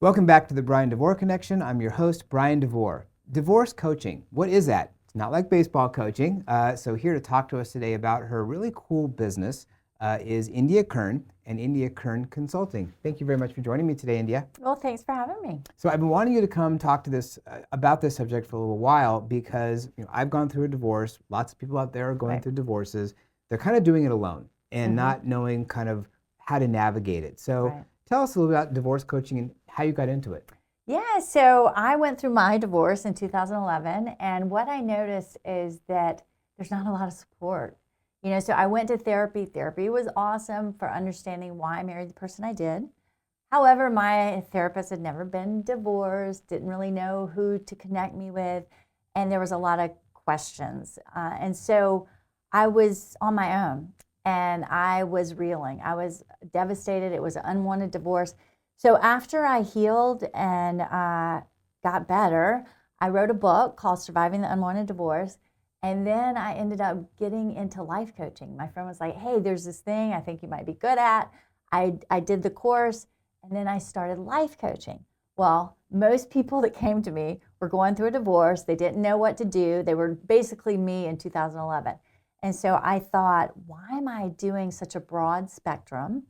Welcome back to the Bryan Devore Connection. I'm your host, Bryan Devore. Divorce coaching, what is that? It's not like baseball coaching. So here to talk to us today about her really cool business is India Kern and India Kern Consulting. Thank you very much for joining me today, India. Well, thanks for having me. So I've been wanting you to come talk to this about this subject for a little while because I've gone through a divorce. Lots of people out there are going through divorces. They're kind of doing it alone and not knowing kind of how to navigate it. So tell us a little about divorce coaching and how you got into it. Yeah, so I went through my divorce in 2011, and what I noticed is that there's not a lot of support. So I went to therapy. Therapy was awesome for understanding why I married the person I did. However, my therapist had never been divorced, didn't really know who to connect me with, and there was a lot of questions. And so I was on my own, and I was reeling. I was devastated. It was an unwanted divorce. So after I healed and got better, I wrote a book called Surviving the Unwanted Divorce. And then I ended up getting into life coaching. My friend was like, hey, there's this thing I think you might be good at. I did the course, and then I started life coaching. Well, most people that came to me were going through a divorce. They didn't know what to do. They were basically me in 2011. And so I thought, why am I doing such a broad spectrum?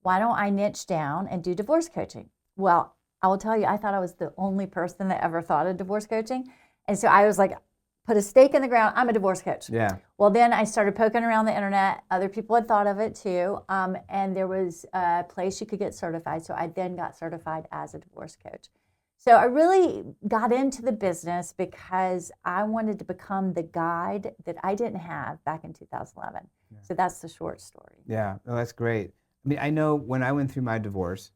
Why don't I niche down and do divorce coaching? Well, I will tell you, I thought I was the only person that ever thought of divorce coaching. And so I was like, put a stake in the ground, I'm a divorce coach. Yeah. Well, then I started poking around the internet. Other people had thought of it too. And there was a place you could get certified. So I then got certified as a divorce coach. So I really got into the business because I wanted to become the guide that I didn't have back in 2011. Yeah. So that's the short story. Yeah, oh, that's great. I mean, I know when I went through my divorce,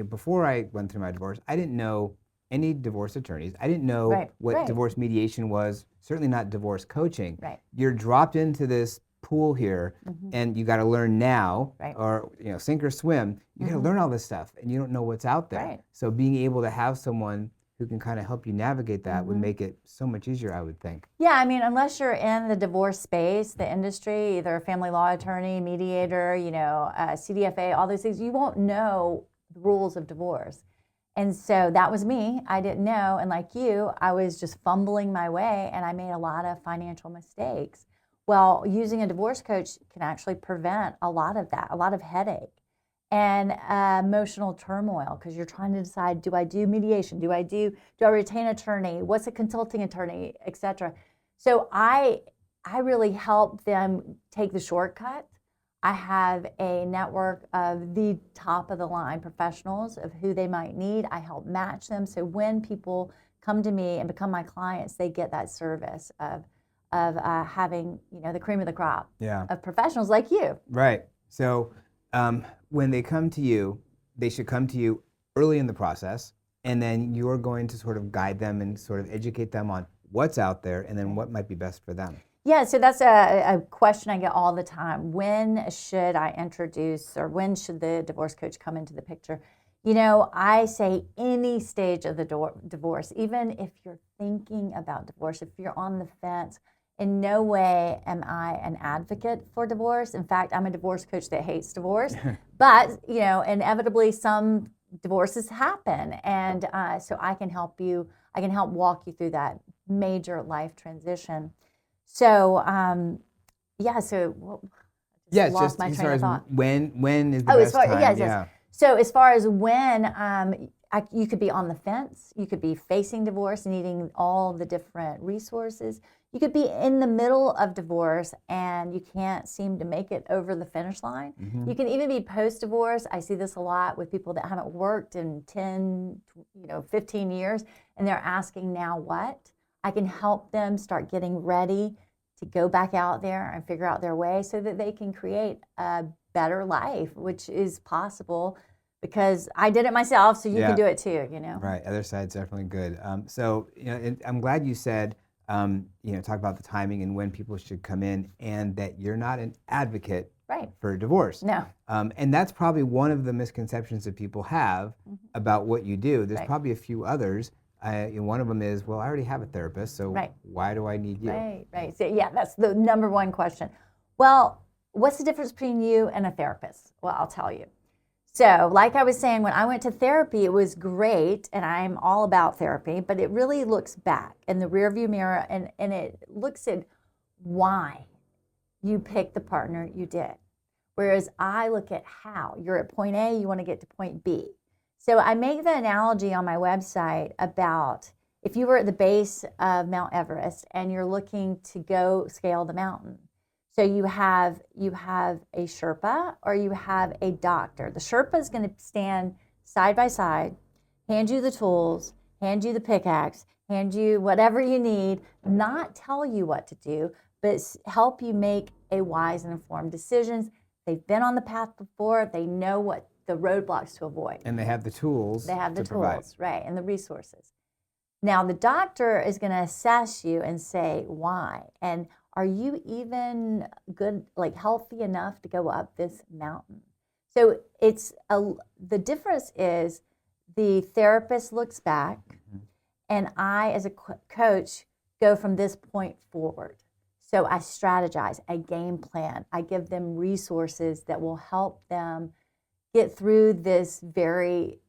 before I went through my divorce, I didn't know any divorce attorneys. I didn't know what divorce mediation was, certainly not divorce coaching. Right. You're dropped into this pool here, and you got to learn now, or sink or swim. You got to learn all this stuff, and you don't know what's out there. Right. So being able to have someone who can kind of help you navigate that would make it so much easier, I would think. Yeah, I mean, unless you're in the divorce space, the industry, either a family law attorney, mediator, CDFA, all those things, you won't know the rules of divorce. And so that was me. I didn't know. And like you, I was just fumbling my way, and I made a lot of financial mistakes. Well, using a divorce coach can actually prevent a lot of that, a lot of headache and emotional turmoil, because you're trying to decide, do I do mediation? Do I retain an attorney? What's a consulting attorney, et cetera? So I really help them take the shortcut. I have a network of the top of the line professionals of who they might need. I help match them. So when people come to me and become my clients, they get that service of having the cream of the crop of professionals like you. Right. So when they come to you, they should come to you early in the process, and then you're going to sort of guide them and sort of educate them on what's out there and then what might be best for them. Yeah, so that's a question I get all the time. When should I introduce, or when should the divorce coach come into the picture? I say any stage of the divorce, even if you're thinking about divorce, if you're on the fence. In no way am I an advocate for divorce. In fact, I'm a divorce coach that hates divorce. But, inevitably some divorces happen. And so I can help walk you through that major life transition. So, lost my train of thought. When is the best time? Yes. So as far as when, you could be on the fence. You could be facing divorce, needing all the different resources. You could be in the middle of divorce and you can't seem to make it over the finish line. You can even be post-divorce. I see this a lot with people that haven't worked in 10, 15 years, and they're asking, now what? I can help them start getting ready to go back out there and figure out their way so that they can create a better life, which is possible because I did it myself, so you can do it too, Right, other side's definitely good. So, I'm glad you said, talk about the timing and when people should come in, and that you're not an advocate for divorce. No. And that's probably one of the misconceptions that people have about what you do. There's probably a few others. One of them is, well, I already have a therapist, so why do I need you? Right. So, that's the number one question. Well, what's the difference between you and a therapist? Well, I'll tell you. So, like I was saying, when I went to therapy, it was great, and I'm all about therapy, but it really looks back in the rearview mirror, and it looks at why you picked the partner you did. Whereas I look at how. You're at point A, you want to get to point B. So I make the analogy on my website about if you were at the base of Mount Everest and you're looking to go scale the mountain. So you have a Sherpa or you have a doctor. The Sherpa is going to stand side by side, hand you the tools, hand you the pickaxe, hand you whatever you need, not tell you what to do, but help you make a wise and informed decisions. They've been on the path before. They know what the roadblocks to avoid. And they have the tools. They have the to provide. tools, right, and the resources. Now, the doctor is going to assess you and say, why? And are you even good, like healthy enough to go up this mountain? So the difference is the therapist looks back, and I, as a coach, go from this point forward. So I strategize, I game plan, I give them resources that will help them get through this very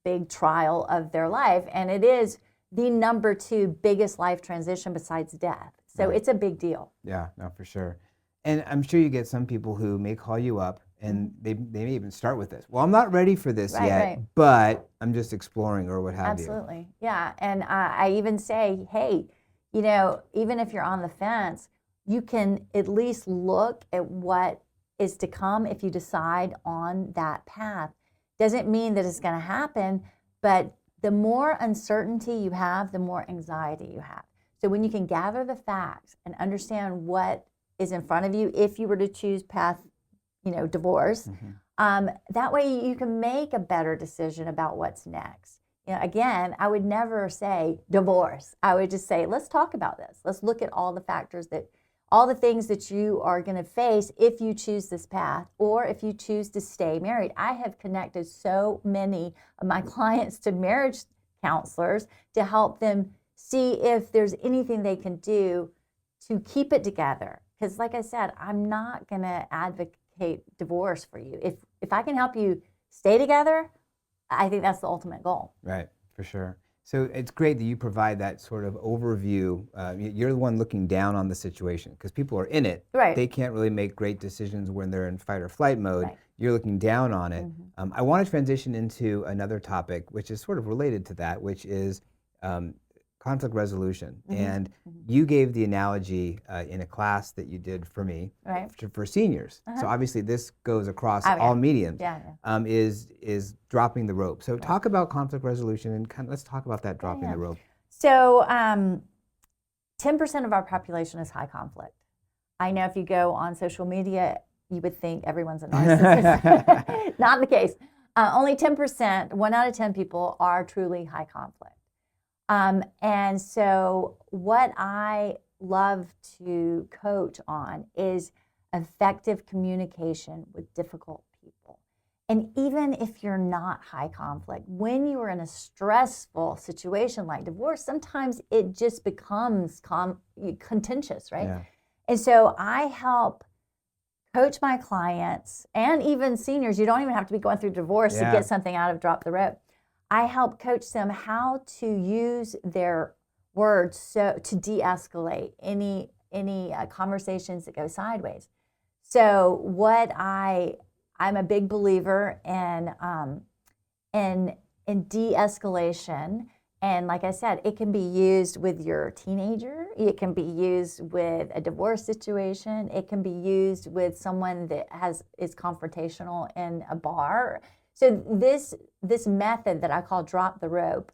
big trial of their life. And it is the number 2 biggest life transition besides death. So It's a big deal. Yeah, no, for sure. And I'm sure you get some people who may call you up and they may even start with this. Well, I'm not ready for this yet, but I'm just exploring or what have you. Absolutely. Yeah. And I even say, hey, even if you're on the fence, you can at least look at what is to come if you decide on that path. Doesn't mean that it's going to happen, but the more uncertainty you have, the more anxiety you have. So when you can gather the facts and understand what is in front of you, if you were to choose path, divorce, that way you can make a better decision about what's next. Again, I would never say divorce. I would just say, let's talk about this. Let's look at all the factors all the things that you are going to face if you choose this path or if you choose to stay married. I have connected so many of my clients to marriage counselors to help them see if there's anything they can do to keep it together. Because like I said, I'm not going to advocate divorce for you. If I can help you stay together, I think that's the ultimate goal. Right, for sure. So it's great that you provide that sort of overview. You're the one looking down on the situation because people are in it. Right. They can't really make great decisions when they're in fight or flight mode. Right. You're looking down on it. I want to transition into another topic, which is sort of related to that, which is conflict resolution. And you gave the analogy in a class that you did for me for seniors. So obviously this goes across all mediums. Is dropping the rope. So talk about conflict resolution and let's talk about that dropping the rope. So 10% of our population is high conflict. I know if you go on social media, you would think everyone's a narcissist. Not the case. Only 10%, 1 out of 10 people are truly high conflict. And so what I love to coach on is effective communication with difficult people. And even if you're not high conflict, when you are in a stressful situation like divorce, sometimes it just becomes contentious, right? Yeah. And so I help coach my clients and even seniors. You don't even have to be going through divorce to get something out of drop the rope. I help coach them how to use their words to de-escalate any conversations that go sideways. So I'm a big believer in de-escalation, and like I said, it can be used with your teenager. It can be used with a divorce situation. It can be used with someone that is confrontational in a bar. So this method that I call drop the rope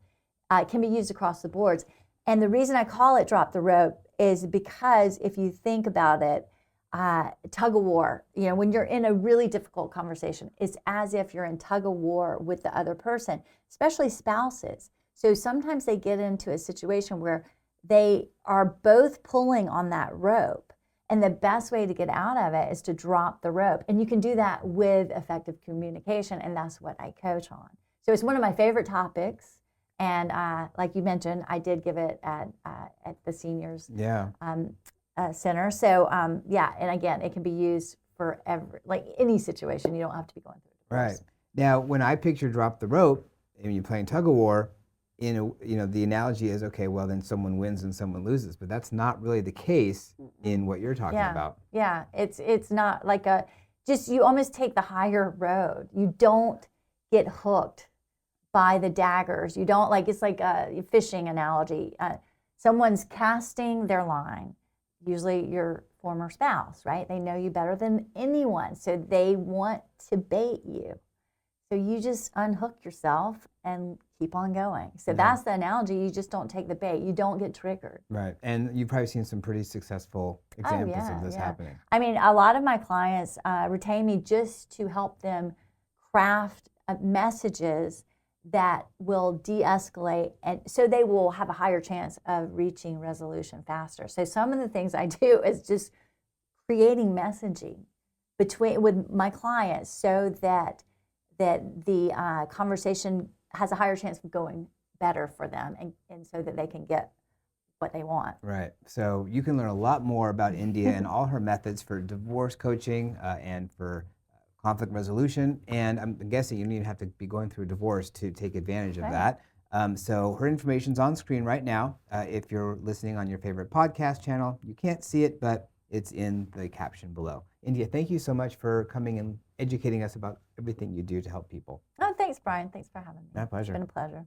can be used across the boards. And the reason I call it drop the rope is because if you think about it, tug of war, when you're in a really difficult conversation, it's as if you're in tug of war with the other person, especially spouses. So sometimes they get into a situation where they are both pulling on that rope. And the best way to get out of it is to drop the rope. And you can do that with effective communication, and that's what I coach on. So it's one of my favorite topics. And like you mentioned, I did give it at the seniors center. So and again, it can be used for any situation. You don't have to be going through it. Right. Now, when I picture drop the rope, and you're playing tug of war, the analogy is, okay, well, then someone wins and someone loses, but that's not really the case in what you're talking about. Yeah, it's not like you almost take the higher road. You don't get hooked by the daggers. You don't it's like a fishing analogy. Someone's casting their line, usually your former spouse, right? They know you better than anyone, so they want to bait you. So you just unhook yourself and keep on going. So that's the analogy. You just don't take the bait. You don't get triggered. Right. And you've probably seen some pretty successful examples of this happening. I mean, a lot of my clients retain me just to help them craft messages that will de-escalate, and so they will have a higher chance of reaching resolution faster. So some of the things I do is just creating messaging with my clients so that the conversation has a higher chance of going better for them, and so that they can get what they want. Right. So you can learn a lot more about India and all her methods for divorce coaching and for conflict resolution. And I'm guessing you don't even have to be going through a divorce to take advantage of that. So her information's on screen right now. If you're listening on your favorite podcast channel, you can't see it, but it's in the caption below. India, thank you so much for coming and educating us about everything you do to help people. Oh, thanks, Brian. Thanks for having me. My pleasure. It's been a pleasure.